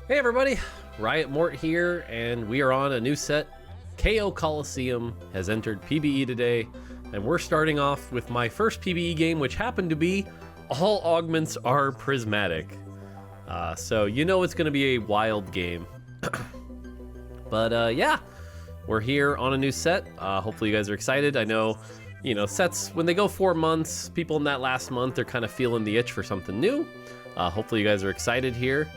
Hey everybody, Riot Mort here, and we are on a new set. KO Coliseum has entered PBE today, and we're starting off with my first PBE game, which happened to be all augments are prismatic. So you know it's going to be a wild game. But yeah, we're here on a new set. Hopefully you guys are excited. I know, you know, sets, when they go 4 months, people in that last month, they're kind of feeling the itch for something new. Hopefully you guys are excited here.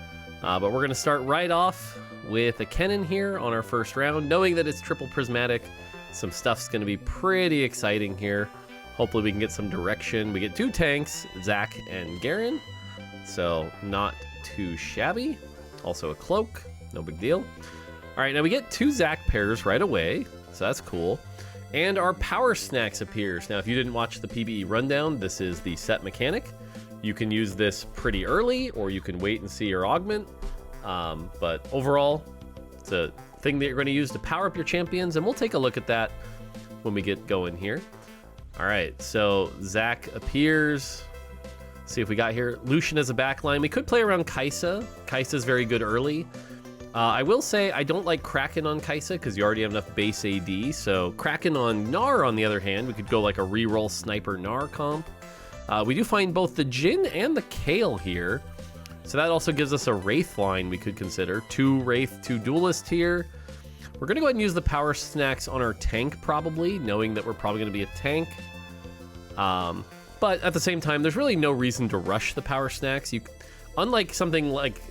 But we're going to start right off with a Kennen here on our first round, knowing that it's triple prismatic. Some stuff's going to be pretty exciting here. Hopefully we can get some direction. We get 2 tanks, Zac and Garen, so not too shabby. Also a cloak, no big deal. All right, now we get 2 Zac pairs right away, so that's cool. And our power snacks appears. Now, if you didn't watch the PBE rundown, this is the set mechanic. You can use this pretty early, or you can wait and see your augment. But overall, it's a thing that you're going to use to power up your champions, and we'll take a look at that when we get going here. All right, so Zac appears. Let's see if we got here. Lucian as a backline. We could play around Kai'Sa. Kai'Sa's very good early. I will say I don't like Kraken on Kai'Sa because you already have enough base AD. So Kraken on Gnar, on the other hand, we could go like a reroll sniper Gnar comp. We do find both the Jhin and the Kayle here. So that also gives us a Wraith line we could consider. 2 Wraith, 2 Duelist here. We're going to go ahead and use the power snacks on our tank probably, knowing that we're probably going to be a tank. But at the same time, there's really no reason to rush the power snacks. Unlike something like,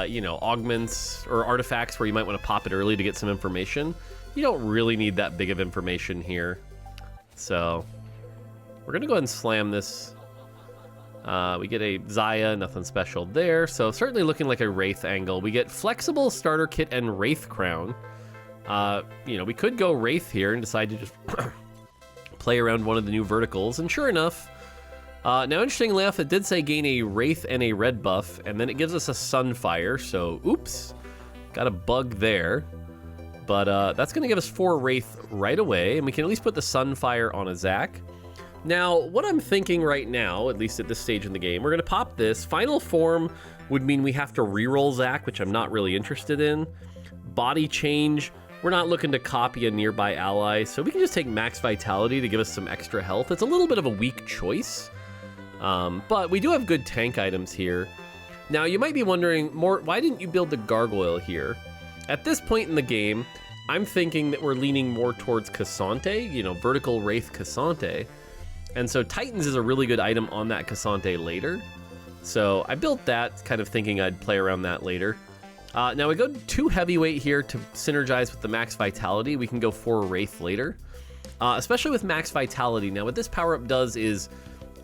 you know, augments or artifacts where you might want to pop it early to get some information, you don't really need that big of information here. So we're going to go ahead and slam this. We get a Xayah, nothing special there. So certainly looking like a Wraith angle. We get flexible starter kit and Wraith crown. You know, we could go Wraith here and decide to just play around one of the new verticals. And sure enough, now interestingly enough, it did say gain a Wraith and a red buff, and then it gives us a Sunfire. So oops, got a bug there. But that's going to give us 4 Wraith right away, and we can at least put the Sunfire on a Zac. Now, what I'm thinking right now, at least at this stage in the game, we're going to pop this. Final form would mean we have to reroll Zac, which I'm not really interested in. Body change, we're not looking to copy a nearby ally, so we can just take max vitality to give us some extra health. It's a little bit of a weak choice, but we do have good tank items here. Now, you might be wondering, why didn't you build the gargoyle here? At this point in the game, I'm thinking that we're leaning more towards K'Sante, you know, vertical Wraith K'Sante. And so Titans is a really good item on that K'Sante later. So I built that, kind of thinking I'd play around that later. Now we go 2 heavyweight here to synergize with the max vitality. We can go 4 Wraith later, especially with max vitality. Now what this power-up does is,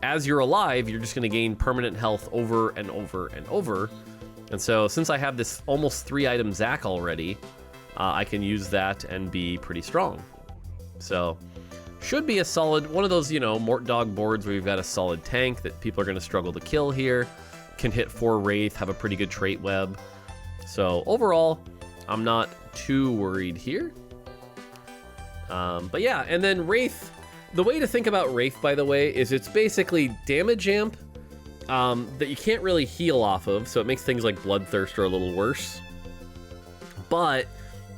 as you're alive, you're just going to gain permanent health over and over and over. And so since I have this almost 3-item Zac already, I can use that and be pretty strong. So should be a solid, one of those, you know, Mortdog boards where you've got a solid tank that people are going to struggle to kill here. Can hit 4 Wraith, have a pretty good trait web. So overall, I'm not too worried here. But yeah, and then Wraith, the way to think about Wraith, by the way, is it's basically damage amp that you can't really heal off of, so it makes things like Bloodthirster a little worse. But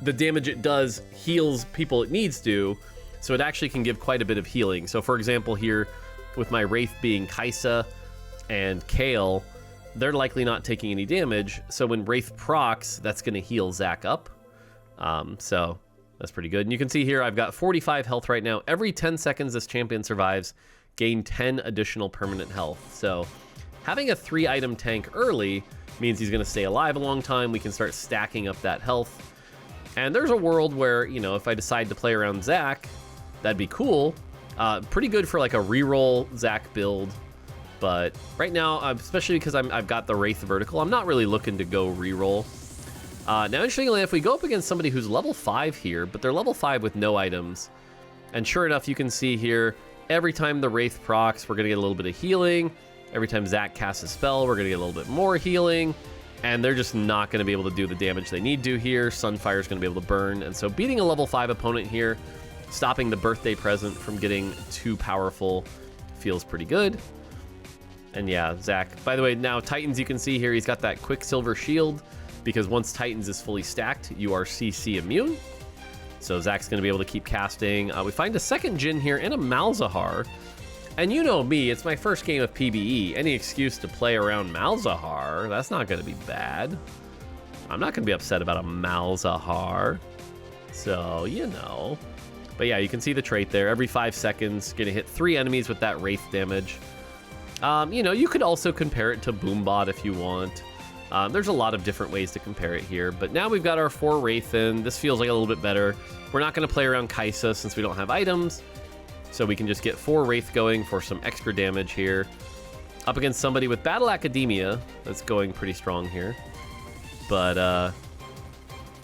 the damage it does heals people it needs to, so it actually can give quite a bit of healing. So for example here, with my Wraith being Kai'Sa and Kayle, they're likely not taking any damage. So when Wraith procs, that's going to heal Zac up. So that's pretty good. And you can see here, I've got 45 health right now. Every 10 seconds this champion survives, gain 10 additional permanent health. So having a 3-item tank early means he's going to stay alive a long time. We can start stacking up that health. And there's a world where, you know, if I decide to play around Zac, that'd be cool. Pretty good for like a reroll Zac build. But right now, especially because I've got the Wraith vertical, I'm not really looking to go reroll. Now, interestingly, if we go up against somebody who's level 5 here, but they're level 5 with no items, and sure enough, you can see here, every time the Wraith procs, we're going to get a little bit of healing. Every time Zac casts a spell, we're going to get a little bit more healing. And they're just not going to be able to do the damage they need to here. Sunfire's going to be able to burn. And so beating a level 5 opponent here, stopping the birthday present from getting too powerful, feels pretty good. And yeah, Zac. By the way, now Titans, you can see here, he's got that Quicksilver shield. because once Titans is fully stacked, you are CC immune. So Zach's going to be able to keep casting. We find a second Jhin here and a Malzahar. And you know me, it's my first game of PvE. Any excuse to play around Malzahar, that's not going to be bad. I'm not going to be upset about a Malzahar. So, you know. But yeah, you can see the trait there. Every 5 seconds, going to hit 3 enemies with that Wraith damage. You know, you could also compare it to Boombot if you want. There's a lot of different ways to compare it here. But now we've got our 4 Wraith in. This feels like a little bit better. We're not going to play around Kaisa since we don't have items. So we can just get 4 Wraith going for some extra damage here. Up against somebody with Battle Academia. That's going pretty strong here. But,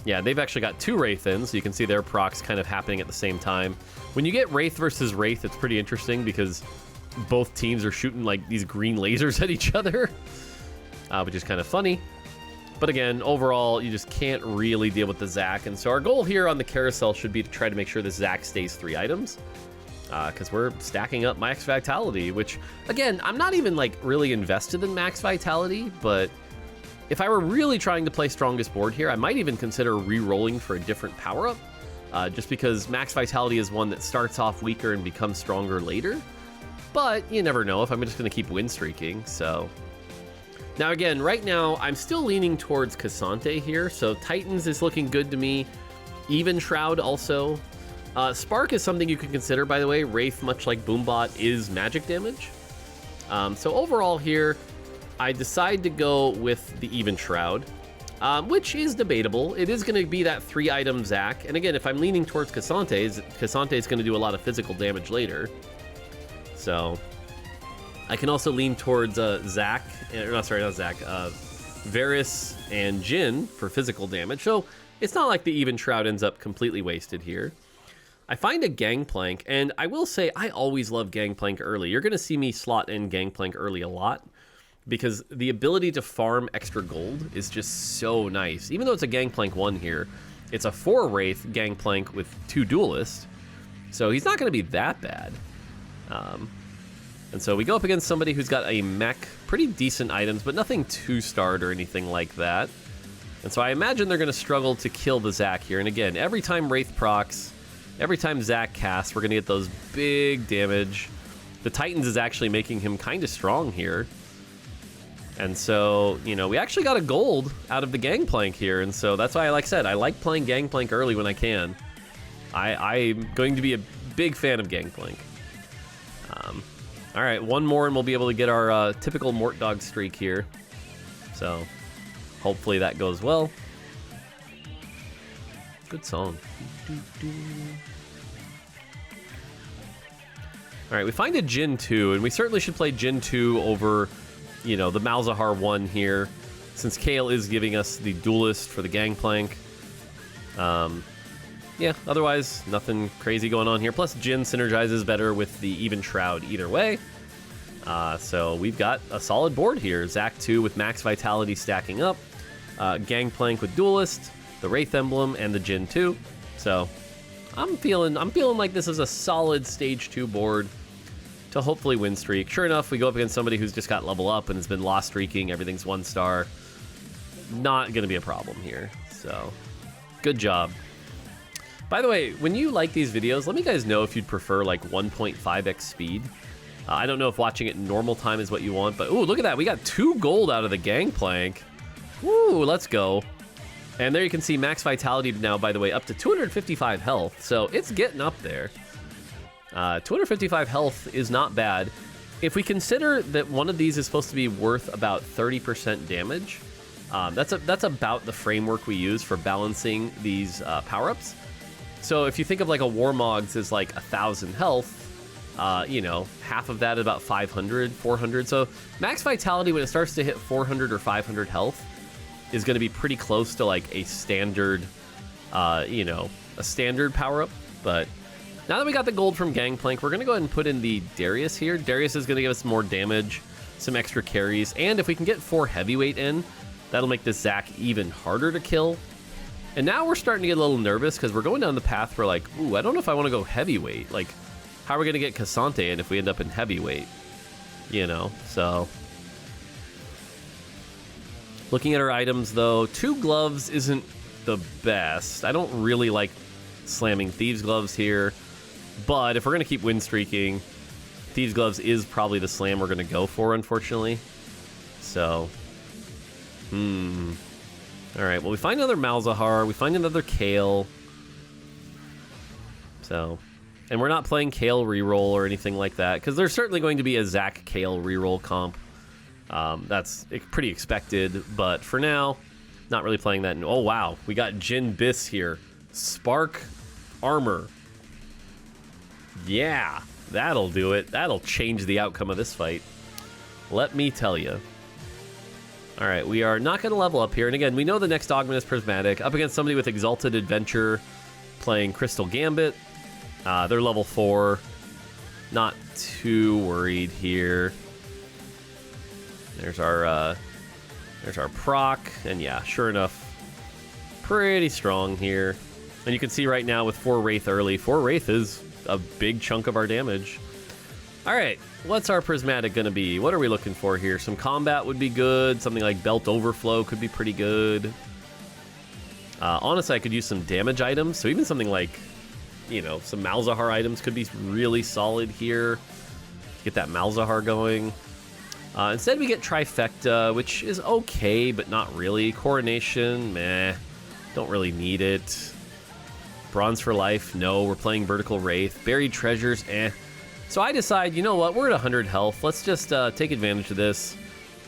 yeah, they've actually got 2 Wraith in, so you can see their procs kind of happening at the same time. When you get Wraith versus Wraith, it's pretty interesting because both teams are shooting, like, these green lasers at each other, which is kind of funny. But again, overall, you just can't really deal with the Zac. And so our goal here on the carousel should be to try to make sure the Zac stays 3 items. Because we're stacking up max vitality, which, again, I'm not even, like, really invested in max vitality, but if I were really trying to play strongest board here, I might even consider re-rolling for a different power-up, just because max vitality is one that starts off weaker and becomes stronger later. But you never know if I'm just going to keep win streaking, so. Now, again, right now, I'm still leaning towards Cassante here, so Titans is looking good to me. Even Shroud also. Spark is something you can consider, by the way. Wraith, much like Boombot, is magic damage. So overall here, I decide to go with the Even Shroud, which is debatable. It is going to be that 3-item Zac. And again, if I'm leaning towards Cassante is going to do a lot of physical damage later. So I can also lean towards Zac, not Zac, Varus and Jhin for physical damage. So it's not like the Even Shroud ends up completely wasted here. I find a Gangplank, and I will say I always love Gangplank early. You're going to see me slot in Gangplank early a lot because the ability to farm extra gold is just so nice. Even though it's a Gangplank 1 here, it's a 4 Wraith Gangplank with 2 Duelists, so he's not going to be that bad. And so we go up against somebody who's got a mech, pretty decent items, but nothing 2-starred or anything like that. And so I imagine they're going to struggle to kill the Zac here. And again, every time Wraith procs, every time Zac casts, we're going to get those big damage. The Titans is actually making him kind of strong here. And so, you know, we actually got a gold out of the Gangplank here. And so that's why, like I said, I like playing Gangplank early when I can. I'm going to be a big fan of Gangplank. All right, one more and we'll be able to get our typical Mortdog streak here. So hopefully that goes well. Good song. All right, we find a Jhin 2, and we certainly should play Jhin 2 over, you know, the Malzahar 1 here, since Kale is giving us the Duelist for the Gangplank. Yeah, otherwise, nothing crazy going on here. Plus, Jhin synergizes better with the Even Shroud either way. So we've got a solid board here. Zac 2 with max vitality stacking up, Gangplank with Duelist, the Wraith Emblem, and the Jhin 2. So I'm feeling like this is a solid stage 2 board to hopefully win streak. Sure enough, we go up against somebody who's just got level up and has been lost streaking. Everything's 1-star. Not going to be a problem here. So good job. By the way, when you like these videos, let me guys know if you'd prefer like 1.5x speed. I don't know if watching it in normal time is what you want, but ooh, look at that. We got 2 gold out of the Gangplank. Woo, let's go. And there you can see max vitality now, by the way, up to 255 health. So it's getting up there. 255 health is not bad. If we consider that one of these is supposed to be worth about 30% damage, that's about the framework we use for balancing these power-ups. So if you think of like a Warmogs is like 1,000 health, you know, half of that is about 500, 400. So max vitality when it starts to hit 400 or 500 health is going to be pretty close to like a standard, you know, a standard power-up. But now that we got the gold from Gangplank, we're going to go ahead and put in the Darius here. Darius is going to give us more damage, some extra carries, and if we can get 4 heavyweight in, that'll make this Zac even harder to kill. And now we're starting to get a little nervous because we're going down the path where like, ooh, I don't know if I want to go heavyweight. Like, how are we going to get Cassante in if we end up in heavyweight? You know, so Looking at our items, though, 2 gloves isn't the best. I don't really like slamming Thieves' Gloves here, but if we're going to keep win streaking, Thieves' Gloves is probably the slam we're going to go for, unfortunately. So, all right, well, we find another Malzahar. We find another Kale. So, and we're not playing Kale reroll or anything like that, because there's certainly going to be a Zac Kale reroll comp. That's pretty expected, but for now, not really playing that. Oh, wow, we got Jin Bis here. Spark Armor. Yeah, that'll do it. That'll change the outcome of this fight. Let me tell you. All right, we are not going to level up here. And again, we know the next augment is Prismatic. Up against somebody with Exalted Adventure playing Crystal Gambit. They're level 4. Not too worried here. There's our proc. And yeah, sure enough, pretty strong here. And you can see right now with 4 Wraith early, 4 Wraith is a big chunk of our damage. All right, what's our Prismatic going to be? What are we looking for here? Some combat would be good. Something like Belt Overflow could be pretty good. Honestly, I could use some damage items. So even something like, you know, some Malzahar items could be really solid here. Get that Malzahar going. Instead, we get Trifecta, which is okay, but not really. Coronation, meh. Don't really need it. Bronze for Life, no. We're playing Vertical Wraith. Buried Treasures, eh. So I decide, you know what? We're at 100 health. Let's just take advantage of this.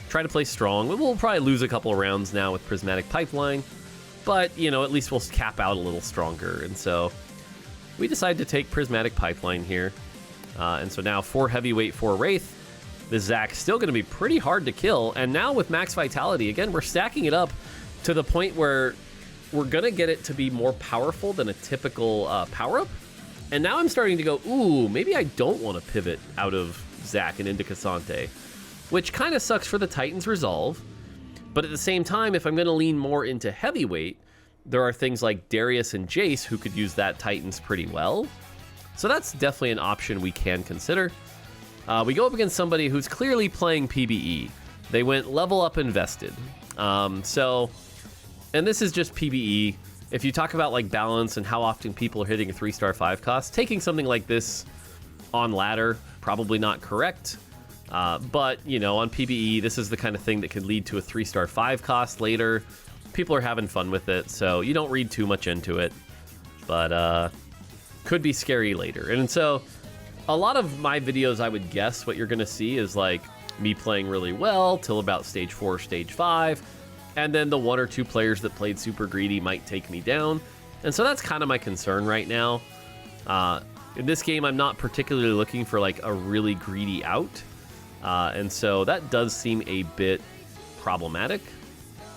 Try to play strong. We'll probably lose a couple of rounds now with Prismatic Pipeline. But, you know, at least we'll cap out a little stronger. And so we decide to take Prismatic Pipeline here. And so now 4 Heavyweight, 4 Wraith. This Zac's still going to be pretty hard to kill. And now with Max Vitality, again, we're stacking it up to the point where we're going to get it to be more powerful than a typical power-up. And now I'm starting to go, ooh, maybe I don't want to pivot out of Zac and into Cassante, which kind of sucks for the Titan's Resolve. But at the same time, if I'm going to lean more into Heavyweight, there are things like Darius and Jace who could use that Titans pretty well. So that's definitely an option we can consider. We go up against somebody who's clearly playing PvE. They went level up invested. And this is just PvE. If you talk about like balance and how often people are hitting a 3-star 5 cost, taking something like this on ladder, probably not correct. But, you know, on PvE, this is the kind of thing that could lead to a 3-star 5 cost later. People are having fun with it, so you don't read too much into it. But could be scary later. And so a lot of my videos, I would guess what you're going to see is like me playing really well till about stage 4, stage 5. And then the 1 or 2 players that played super greedy might take me down. And so that's kind of my concern right now. In this game, I'm not particularly looking for like a really greedy out. And so that does seem a bit problematic.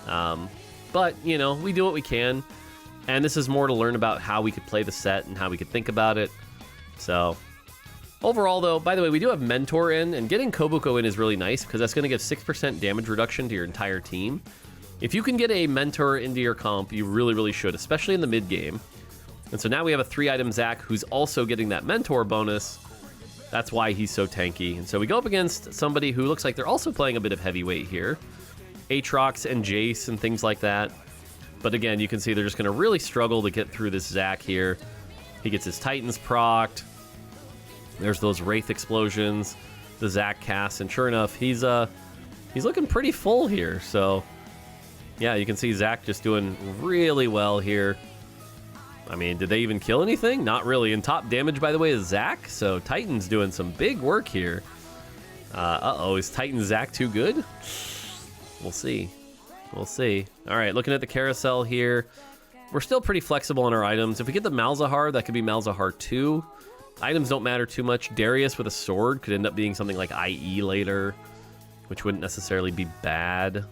But, you know, we do what we can. And this is more to learn about how we could play the set and how we could think about it. So overall, though, by the way, we do have Mentor in. And getting Kobuko in is really nice because that's going to give 6% damage reduction to your entire team. If you can get a Mentor into your comp, you really, really should, especially in the mid game. And so now we have a 3-item Zac who's also getting that Mentor bonus. That's why he's so tanky. And so we go up against somebody who looks like they're also playing a bit of heavyweight here. Aatrox and Jace and things like that. But again, you can see they're just going to really struggle to get through this Zac here. He gets his Titans procced. There's those Wraith explosions, the Zac cast, and sure enough, he's looking pretty full here. So yeah, you can see Zac just doing really well here. I mean, did they even kill anything? Not really. And top damage, by the way, is Zac. So Titan's doing some big work here. Uh-oh, is Titan Zac too good? We'll see. We'll see. All right, looking at the carousel here. We're still pretty flexible on our items. If we get the Malzahar, that could be Malzahar 2. Items don't matter too much. Darius with a sword could end up being something like IE later, which wouldn't necessarily be bad.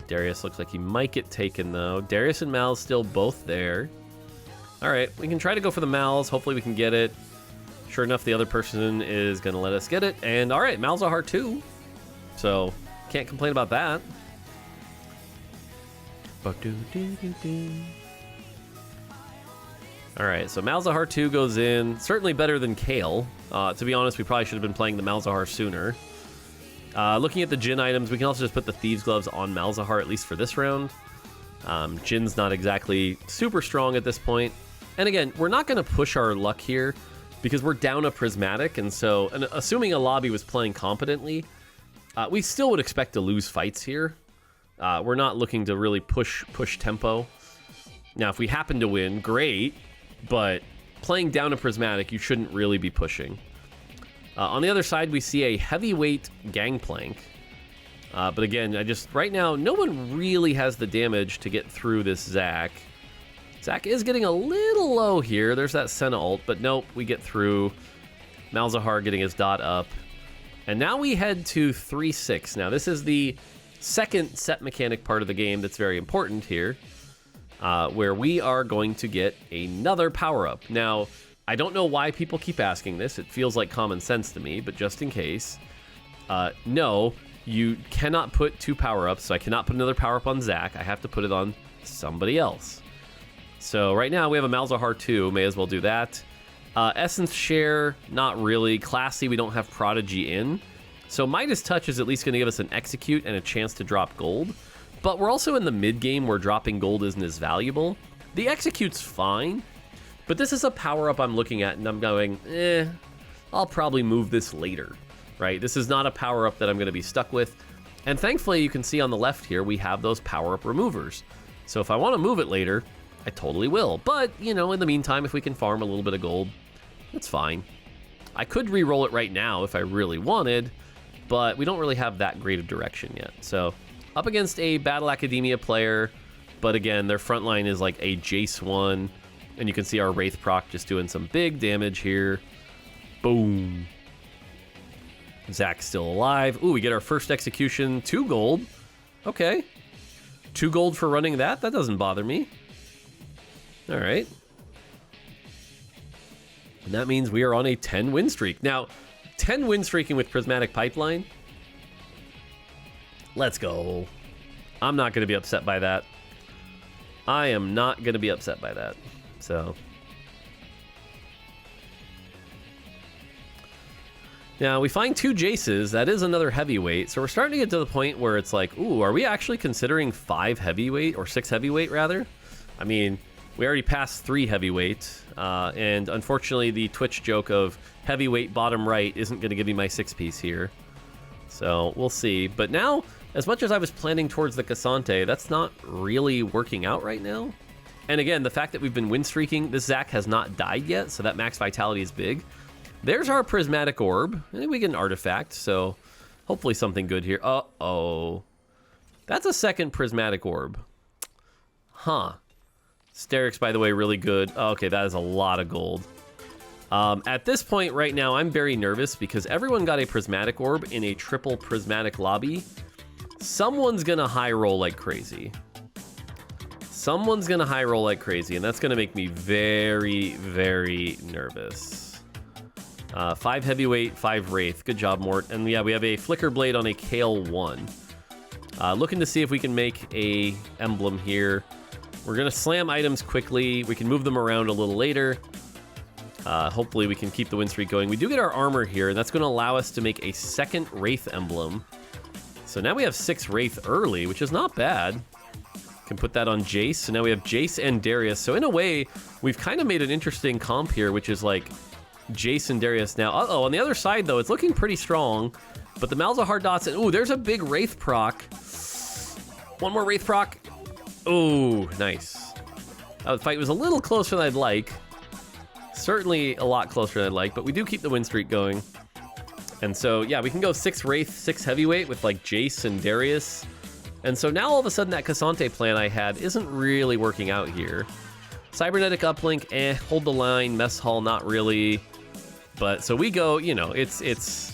Darius looks like he might get taken, though. Darius and Mal's still both there. All right, we can try to go for the Mal's. Hopefully we can get it. Sure enough, the other person is going to let us get it. And all right, Malzahar 2. So can't complain about that. All right, so Malzahar 2 goes in. Certainly better than Kale. To be honest, we probably should have been playing the Malzahar sooner. Looking at the Jhin items, we can also just put the Thieves' Gloves on Malzahar, at least for this round. Jin's not exactly super strong at this point. And again, we're not going to push our luck here because we're down a Prismatic, and so assuming a lobby was playing competently, we still would expect to lose fights here. We're not looking to really push tempo. Now, if we happen to win, great, but playing down a Prismatic, you shouldn't really be pushing. On the other side, we see a heavyweight Gangplank. But again, right now, no one really has the damage to get through this Zac. Zac is getting a little low here. There's that Senna ult, but nope, we get through. Malzahar getting his dot up. And now we head to 3-6. Now, this is the second set mechanic part of the game that's very important here, where we are going to get another power-up. Now, I don't know why people keep asking this. It feels like common sense to me, but just in case. No, you cannot put 2 power-ups, so I cannot put another power-up on Zac. I have to put it on somebody else. So right now we have a Malzahar 2, may as well do that. Essence Share, not really. Classy, we don't have Prodigy in. So Midas Touch is at least going to give us an Execute and a chance to drop gold. But we're also in the mid-game where dropping gold isn't as valuable. The Execute's fine, but this is a power-up I'm looking at and I'm going, I'll probably move this later, right? This is not a power-up that I'm going to be stuck with. And thankfully, you can see on the left here, we have those power-up removers. So if I want to move it later, I totally will. But, you know, in the meantime, if we can farm a little bit of gold, that's fine. I could re-roll it right now if I really wanted, but we don't really have that great of direction yet. So up against a Battle Academia player, but again, their front line is like a Jace 1, and you can see our Wraith proc just doing some big damage here. Boom. Zac's still alive. Ooh, we get our first execution. 2 gold. Okay. 2 gold for running that? That doesn't bother me. All right. And that means we are on a 10 win streak. Now, 10 win streaking with Prismatic Pipeline. Let's go. I'm not going to be upset by that. I am not going to be upset by that. So. Now, we find 2 Jaces. That is another heavyweight. So we're starting to get to the point where it's like, ooh, are we actually considering 5 heavyweight or 6 heavyweight rather? I mean, we already passed 3 heavyweight, and unfortunately the Twitch joke of heavyweight bottom right isn't going to give me my 6-piece here. So we'll see. But now, as much as I was planning towards the Cassante, that's not really working out right now. And again, the fact that we've been win streaking, this Zac has not died yet, so that max vitality is big. There's our Prismatic Orb. I think we get an artifact, so hopefully something good here. Uh-oh. That's a second Prismatic Orb. Huh. Steric's, by the way, really good. Oh, okay, that is a lot of gold. At this point right now, I'm very nervous because everyone got a Prismatic Orb in a triple Prismatic lobby. Someone's going to high roll like crazy. Someone's going to high roll like crazy, and that's going to make me very, very nervous. 5 heavyweight, 5 Wraith. Good job, Mort. And yeah, we have a Flicker Blade on a Kale 1. Looking to see if we can make a emblem here. We're going to slam items quickly. We can move them around a little later. Hopefully we can keep the win streak going. We do get our armor here, and that's going to allow us to make a second Wraith emblem. So now we have 6 Wraith early, which is not bad. Can put that on Jace. So now we have Jace and Darius. So in a way, we've kind of made an interesting comp here, which is like Jace and Darius now. Uh-oh, on the other side, though, it's looking pretty strong. But the Malzahar dots, and ooh, there's a big Wraith proc. One more Wraith proc. Oh, nice. The fight was a little closer than I'd like. Certainly a lot closer than I'd like, but we do keep the win streak going. And so, yeah, we can go 6 Wraith, 6 heavyweight with like Jace and Darius. And so now all of a sudden that Cassante plan I had isn't really working out here. Cybernetic uplink, hold the line, mess hall, not really. But so we go, you know, it's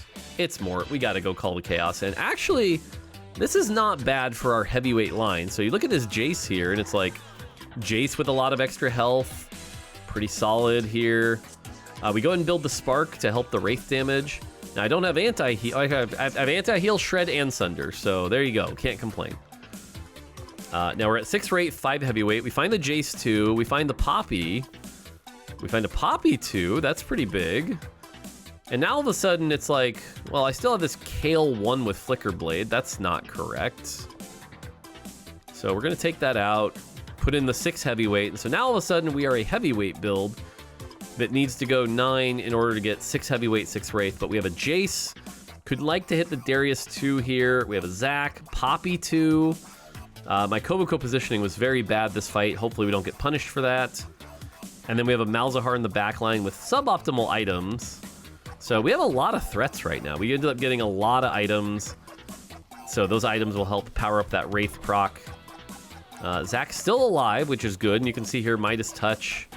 Mort. We got to go call the chaos. And actually, this is not bad for our heavyweight line. So you look at this Jace here, and it's like Jace with a lot of extra health. Pretty solid here. We go ahead and build the Spark to help the Wraith damage. Now, I don't have anti-heal. I have anti-heal, Shred, and Sunder. So there you go. Can't complain. Now we're at 6 Wraith, 5 heavyweight. We find the Jace 2. We find the Poppy. We find a Poppy 2. That's pretty big. And now all of a sudden it's like, well, I still have this Kale 1 with Flicker Blade. That's not correct. So we're going to take that out, put in the 6 heavyweight. And so now all of a sudden we are a heavyweight build that needs to go 9 in order to get 6 heavyweight, 6 Wraith. But we have a Jace. Could like to hit the Darius 2 here. We have a Zac, Poppy 2. My Kobuko positioning was very bad this fight. Hopefully we don't get punished for that. And then we have a Malzahar in the backline with suboptimal items. So we have a lot of threats right now. We ended up getting a lot of items. So those items will help power up that Wraith proc. Zac's still alive, which is good. And you can see here Midas Touch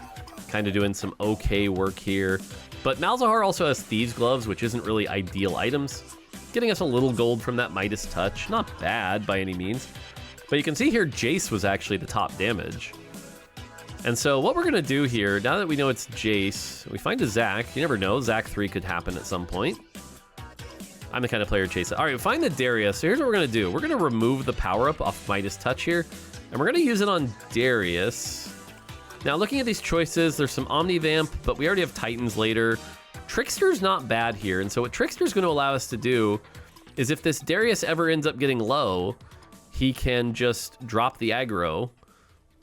kind of doing some okay work here. But Malzahar also has Thieves Gloves, which isn't really ideal items. Getting us a little gold from that Midas Touch. Not bad by any means. But you can see here Jace was actually the top damage. And so what we're going to do here, now that we know it's Jace, we find a Zac. You never know, Zac 3 could happen at some point. I'm the kind of player to chase it. All right, we find the Darius. So here's what we're going to do. We're going to remove the power-up off Midas Touch here, and we're going to use it on Darius. Now, looking at these choices, there's some Omnivamp, but we already have Titans later. Trickster's not bad here, and so what Trickster's going to allow us to do is if this Darius ever ends up getting low, he can just drop the aggro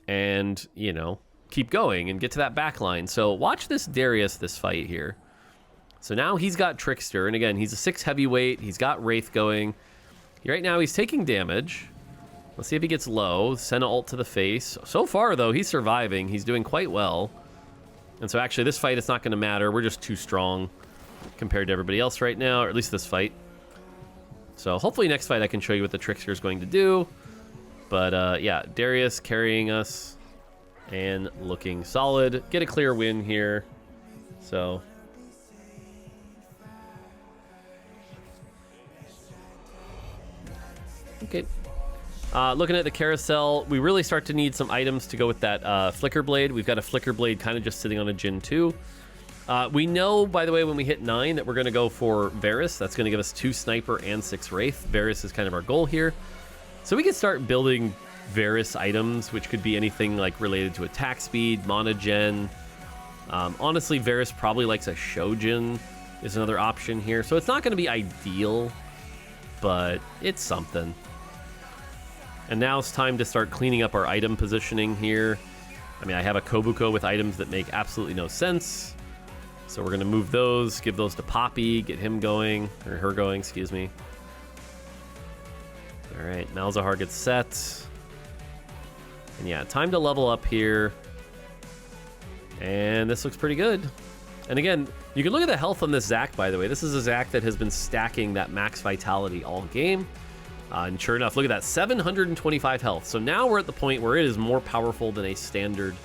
and, you know, keep going and get to that back line. So watch this Darius this fight here. So now he's got Trickster, and again, he's a 6 heavyweight. He's got Wraith going. Right now he's taking damage. Let's see if he gets low. Send an ult to the face. So far, though, he's surviving. He's doing quite well. And so actually, this fight, it's not going to matter. We're just too strong compared to everybody else right now, or at least this fight. So hopefully next fight I can show you what the Trickster is going to do. But yeah, Darius carrying us and looking solid. Get a clear win here. So okay. Looking at the carousel, we really start to need some items to go with that Flicker Blade. We've got a Flicker Blade kind of just sitting on a Jin 2. We know, by the way, when we hit 9 that we're going to go for Varus. That's going to give us 2 Sniper and 6 Wraith. Varus is kind of our goal here. So we can start building Varus items, which could be anything like related to attack speed, mana gen. Honestly, Varus probably likes a Shojin is another option here. So it's not going to be ideal, but it's something. And now it's time to start cleaning up our item positioning here. I mean, I have a Kobuko with items that make absolutely no sense. So we're going to move those, give those to Poppy, get him going, or her going, excuse me. All right, Malzahar gets set. And yeah, time to level up here. And this looks pretty good. And again, you can look at the health on this Zac, by the way. This is a Zac that has been stacking that max vitality all game. And sure enough, look at that, 725 health. So now we're at the point where it is more powerful than a standard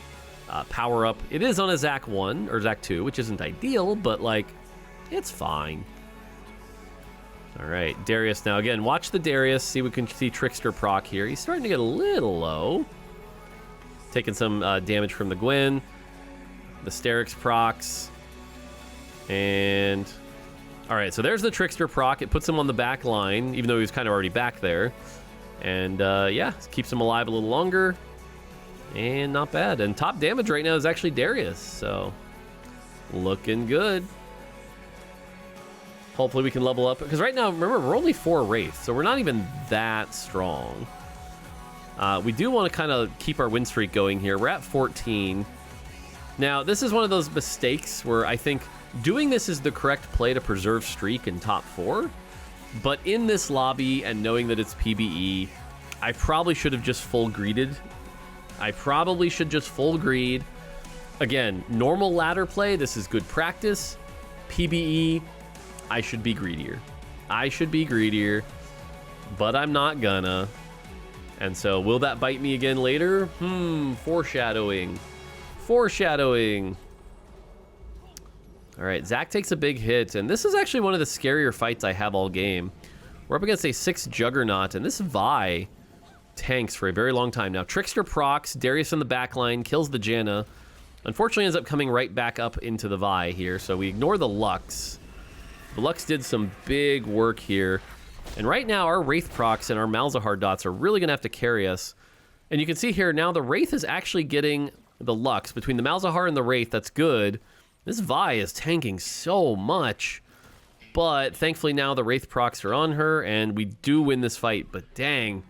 power-up. It is on a Zac 1 or Zac 2, which isn't ideal, but like, it's fine. All right, Darius now. Again, watch the Darius. See, we can see Trickster proc here. He's starting to get a little low. Taking some damage from the Gwen. The Sterix procs. And all right, so there's the Trickster proc. It puts him on the back line, even though he was kind of already back there. And yeah, keeps him alive a little longer. And not bad. And top damage right now is actually Darius, so looking good. Hopefully we can level up, because right now, remember, we're only 4 Wraith, so we're not even that strong. We do want to kind of keep our win streak going here. We're at 14. Now, this is one of those mistakes where I think doing this is the correct play to preserve streak in top 4. But in this lobby and knowing that it's PBE, I probably should have just full greeded. I probably should just full greed. Again, normal ladder play, this is good practice. PBE, I should be greedier. I should be greedier, but I'm not gonna. And so will that bite me again later? Foreshadowing. Foreshadowing. All right, Zac takes a big hit, and this is actually one of the scarier fights I have all game. We're up against a 6 Juggernaut, and this Vi tanks for a very long time. Now, Trickster procs, Darius in the backline, kills the Janna. Unfortunately, ends up coming right back up into the Vi here, so we ignore the Lux. The Lux did some big work here. And right now, our Wraith procs and our Malzahar dots are really going to have to carry us. And you can see here, now the Wraith is actually getting the Lux. Between the Malzahar and the Wraith, that's good. This Vi is tanking so much. But thankfully now the Wraith procs are on her, and we do win this fight. But dang,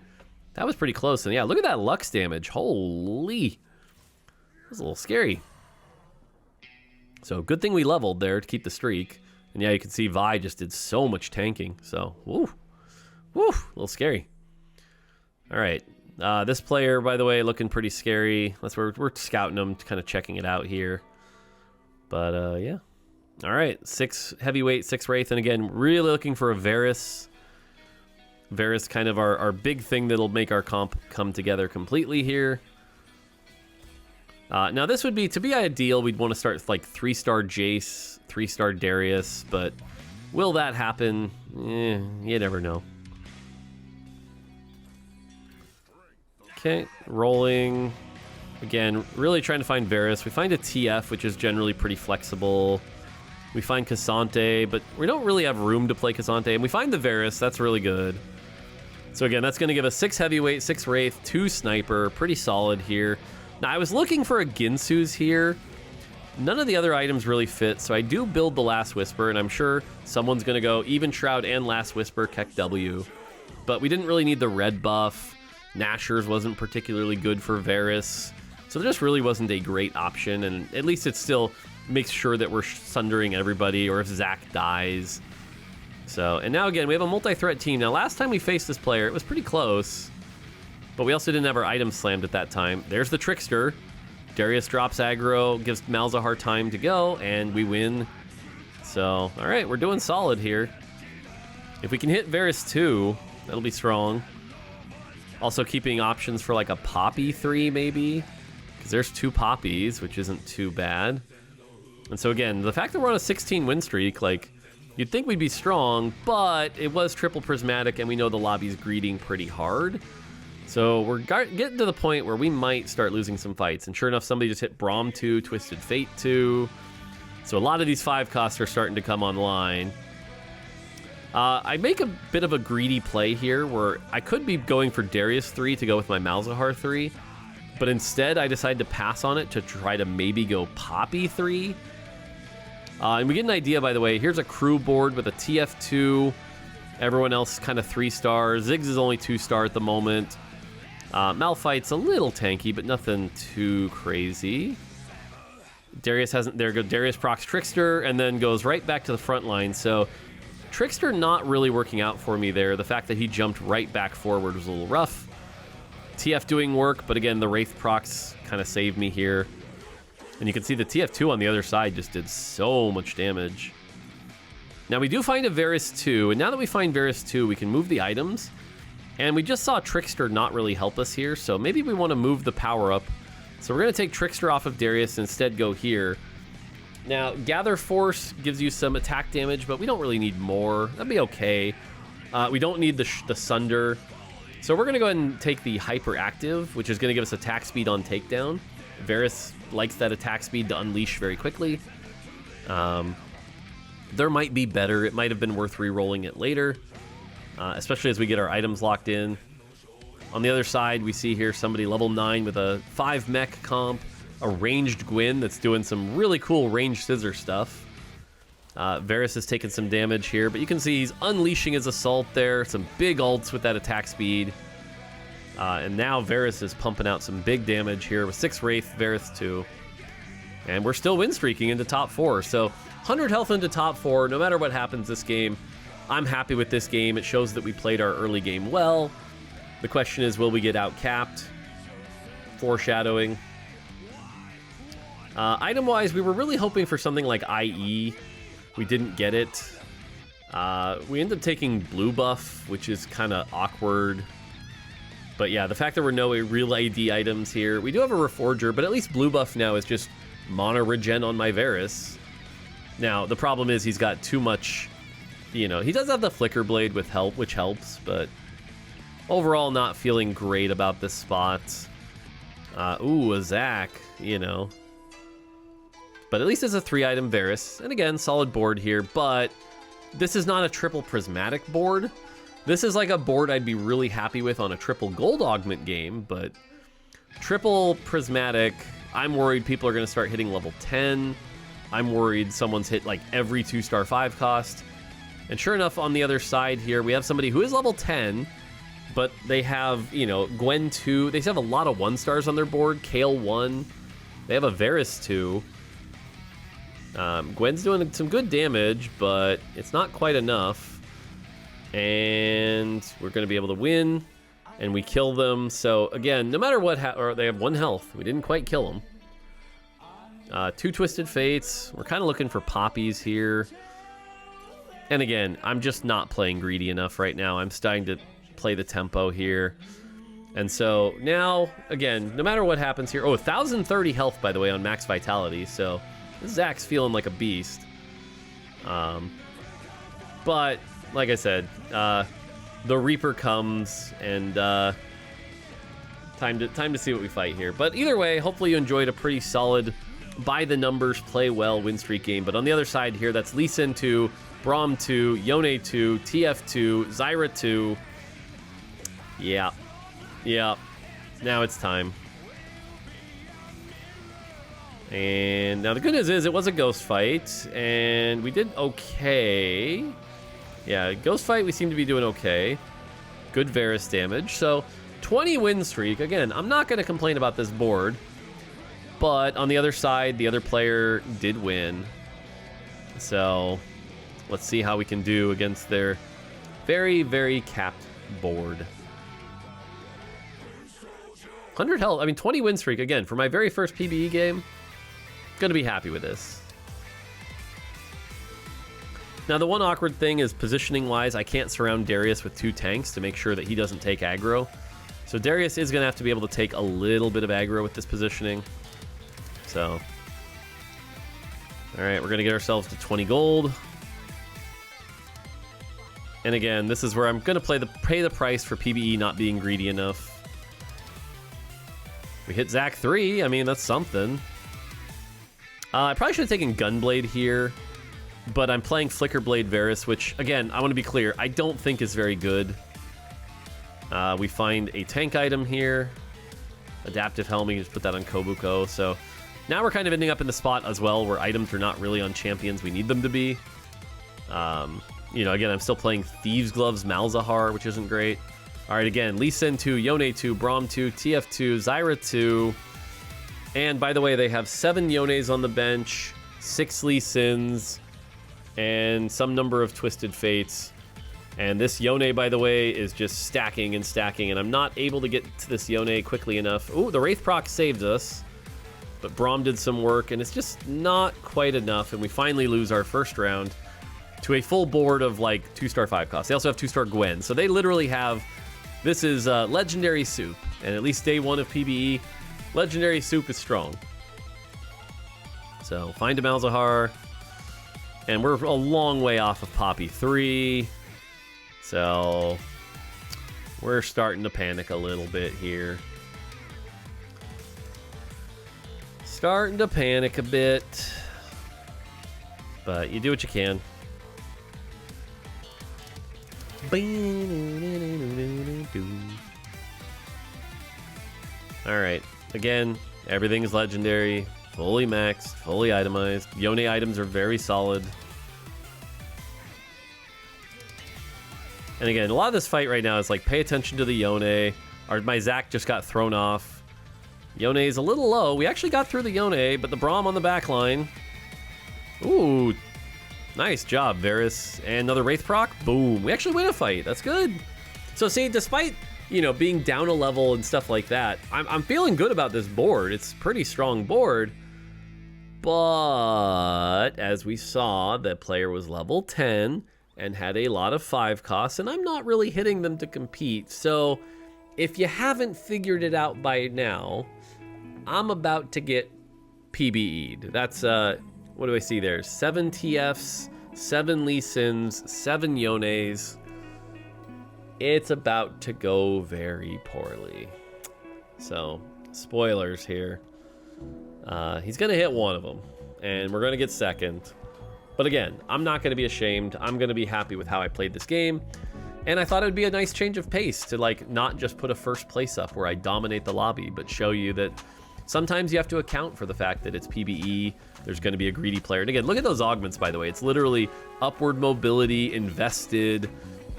that was pretty close. And yeah, look at that Lux damage. Holy. That was a little scary. So good thing we leveled there to keep the streak. And yeah, you can see Vi just did so much tanking. So, woo. Woo, a little scary. All right. This player, by the way, looking pretty scary. We're scouting him, kind of checking it out here. But, yeah. All right, 6 heavyweight, 6 Wraith, and again, really looking for a Varus. Varus kind of our big thing that'll make our comp come together completely here. Now this would be, to be ideal, we'd want to start with like 3-star Jace, 3-star Darius, but will that happen? You never know. Okay, rolling. Again, really trying to find Varus. We find a TF, which is generally pretty flexible. We find Cassante, but we don't really have room to play Cassante. And we find the Varus. That's really good. So again, that's going to give us 6 heavyweight, 6 Wraith, 2 sniper. Pretty solid here. Now, I was looking for a Ginsu's here. None of the other items really fit, so I do build the Last Whisper, and I'm sure someone's going to go Even Shroud and Last Whisper, Keck W. But we didn't really need the red buff. Nashor's wasn't particularly good for Varus. So there just really wasn't a great option, and at least it still makes sure that we're sundering everybody, or if Zac dies. So, and now again, we have a multi-threat team. Now, last time we faced this player, it was pretty close, but we also didn't have our items slammed at that time. There's the Trickster. Darius drops aggro, gives Malzahar time to go, and we win. So, all right, we're doing solid here. If we can hit Varus too, that'll be strong. Also keeping options for like a Poppy 3 maybe, because there's 2 Poppies, which isn't too bad. And so again, the fact that we're on a 16 win streak, like, you'd think we'd be strong, but it was triple prismatic, and we know the lobby's greeting pretty hard. So we're getting to the point where we might start losing some fights. And sure enough, somebody just hit Braum 2, Twisted Fate 2. So a lot of these 5 costs are starting to come online. I make a bit of a greedy play here where I could be going for Darius 3 to go with my Malzahar 3. But instead, I decide to pass on it to try to maybe go Poppy 3. And we get an idea, by the way. Here's a crew board with a TF2. Everyone else kind of 3-star. Ziggs is only 2-star at the moment. Malphite's a little tanky, but nothing too crazy. Darius hasn't... There goes Darius procs Trickster, and then goes right back to the front line. So Trickster not really working out for me there. The fact that he jumped right back forward was a little rough. TF doing work, but again, the Wraith procs kind of saved me here. And you can see the TF2 on the other side just did so much damage. Now we do find a Varus 2, and now that we find Varus 2, we can move the items. And we just saw Trickster not really help us here, so maybe we want to move the power up. So we're going to take Trickster off of Darius and instead go here. Now, Gather Force gives you some attack damage, but we don't really need more. That'd be okay. We don't need the Sunder. So we're going to go ahead and take the Hyperactive, which is going to give us attack speed on takedown. Varus likes that attack speed to unleash very quickly. There might be better. It might have been worth re-rolling it later, especially as we get our items locked in. On the other side, we see here somebody level 9 with a 5 mech comp, a ranged Gwyn that's doing some really cool ranged scissor stuff. Varus has taken some damage here, but you can see he's unleashing his assault there. Some big ults with that attack speed. And now Varus is pumping out some big damage here with 6 Wraith, Varus 2. And we're still win streaking into top 4. So 100 health into top 4. No matter what happens this game, I'm happy with this game. It shows that we played our early game well. The question is, will we get out-capped? Foreshadowing. Item-wise, we were really hoping for something like IE. We didn't get it. We ended up taking blue buff, which is kind of awkward. But yeah, the fact that there were no real AD items here. We do have a Reforger, but at least blue buff now is just mono regen on my Varus. Now, the problem is he's got too much, you know, he does have the Flicker Blade with help, which helps, but overall not feeling great about this spot. Ooh, a Zac, you know. But at least it's a 3-item Varus. And again, solid board here, but this is not a triple prismatic board. This is like a board I'd be really happy with on a triple gold augment game, but triple prismatic, I'm worried people are going to start hitting level 10. I'm worried someone's hit like every 2-star 5 cost. And sure enough, on the other side here, we have somebody who is level 10, but they have, you know, Gwen 2. They have a lot of 1-stars on their board. Kale 1. They have a Varus 2. Gwen's doing some good damage, but it's not quite enough. And we're going to be able to win, and we kill them. So, again, no matter what, or they have 1 health. We didn't quite kill them. 2 Twisted Fates. We're kind of looking for poppies here. And again, I'm just not playing greedy enough right now. I'm starting to play the tempo here. And so now, again, no matter what happens here... Oh, 1,030 health, by the way, on max vitality. So Zach's feeling like a beast. But, like I said, the Reaper comes, and time to see what we fight here. But either way, hopefully you enjoyed a pretty solid, by-the-numbers, play-well win streak game. But on the other side here, that's Lee Sin 2, Braum 2, Yone 2, TF 2, Zyra 2. Yeah. Now it's time. And now the good news is it was a ghost fight, and we did okay. Yeah, ghost fight, we seem to be doing okay. Good Varus damage. So 20 win streak. Again, I'm not going to complain about this board, but on the other side, the other player did win. So let's see how we can do against their very, very capped board. 100 health. I mean, 20 win streak. Again, for my very first PBE game, gonna be happy with this. Now, the one awkward thing is positioning-wise, I can't surround Darius with 2 tanks to make sure that he doesn't take aggro. So Darius is gonna have to be able to take a little bit of aggro with this positioning. So, all right, we're gonna get ourselves to 20 gold. And again, this is where I'm gonna pay the price for PBE not being greedy enough. We hit Zach 3. I mean, that's something. I probably should have taken Gunblade here, but I'm playing Flickerblade Varus, which, again, I want to be clear, I don't think is very good. We find a tank item here. Adaptive Helm, you just put that on Kobuko. So now we're kind of ending up in the spot as well where items are not really on champions we need them to be. You know, again, I'm still playing Thieves Gloves Malzahar, which isn't great. All right, again, Lee Sin 2, Yone 2, Braum 2, TF 2, Zyra 2. And by the way, they have 7 Yones on the bench, 6 Lee Sins, and some number of Twisted Fates. And this Yone, by the way, is just stacking and stacking, and I'm not able to get to this Yone quickly enough. Ooh, the Wraith proc saved us, but Braum did some work, and it's just not quite enough, and we finally lose our first round to a full board of, like, 2-star 5 costs. They also have 2-star Gwen, so they literally have... This is Legendary Soup, and at least day 1 of PBE, Legendary Soup is strong. So, find a Malzahar, and we're a long way off of Poppy 3, so we're starting to panic a little bit here. Starting to panic a bit, but you do what you can. Alright, again, everything is legendary, fully maxed, fully itemized. Yone items are very solid. And again, a lot of this fight right now is like, pay attention to the Yone. My Zac just got thrown off. Yone is a little low. We actually got through the Yone, but the Braum on the back line. Ooh, nice job, Varus. And another Wraith proc. Boom. We actually win a fight. That's good. So see, despite, you know, being down a level and stuff like that, I'm feeling good about this board. It's a pretty strong board. But as we saw, that player was level 10 and had a lot of 5 costs, and I'm not really hitting them to compete. So if you haven't figured it out by now, I'm about to get PBE'd. That's, what do I see there? 7 TFs, 7 Lee Sins, 7 Yones. It's about to go very poorly. So, spoilers here. He's going to hit one of them, and we're going to get second. But again, I'm not going to be ashamed. I'm going to be happy with how I played this game. And I thought it would be a nice change of pace to, like, not just put a first place up where I dominate the lobby, but show you that sometimes you have to account for the fact that it's PBE. there's going to be a greedy player. And again, look at those augments, by the way. It's literally upward mobility, invested,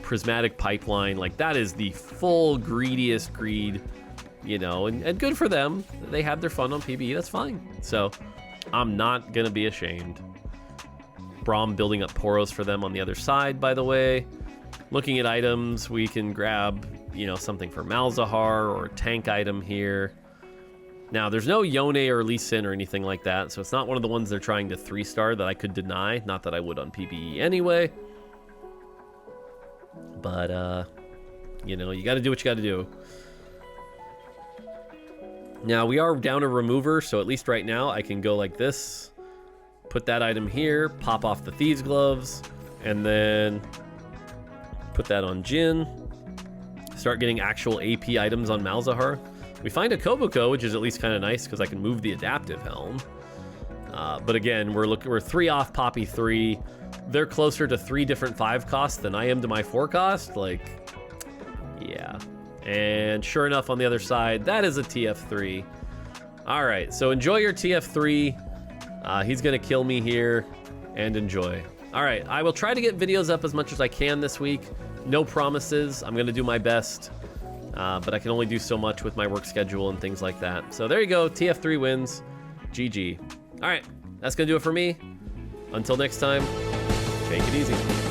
prismatic pipeline. Like, that is the full greediest greed, you know, and good for them. They had their fun on PvE. That's fine. So I'm not going to be ashamed. Braum building up Poros for them on the other side, by the way. Looking at items, we can grab, you know, something for Malzahar or a tank item here. Now, there's no Yone or Lee Sin or anything like that, so it's not one of the ones they're trying to 3-star that I could deny. Not that I would on PvE anyway. But, you know, you got to do what you got to do. Now, we are down a remover, so at least right now I can go like this. Put that item here, pop off the Thieves' Gloves, and then put that on Jhin. Start getting actual AP items on Malzahar. We find a Kobuko, which is at least kind of nice because I can move the Adaptive Helm. But again, we're 3 off Poppy 3. They're closer to 3 different 5 costs than I am to my 4 cost. Like, yeah. And sure enough, on the other side, that is a TF3. All right, so enjoy your TF3. He's going to kill me here, and enjoy. All right, I will try to get videos up as much as I can this week. No promises. I'm going to do my best. But I can only do so much with my work schedule and things like that. So there you go. TF3 wins. GG. All right, that's going to do it for me. Until next time, take it easy.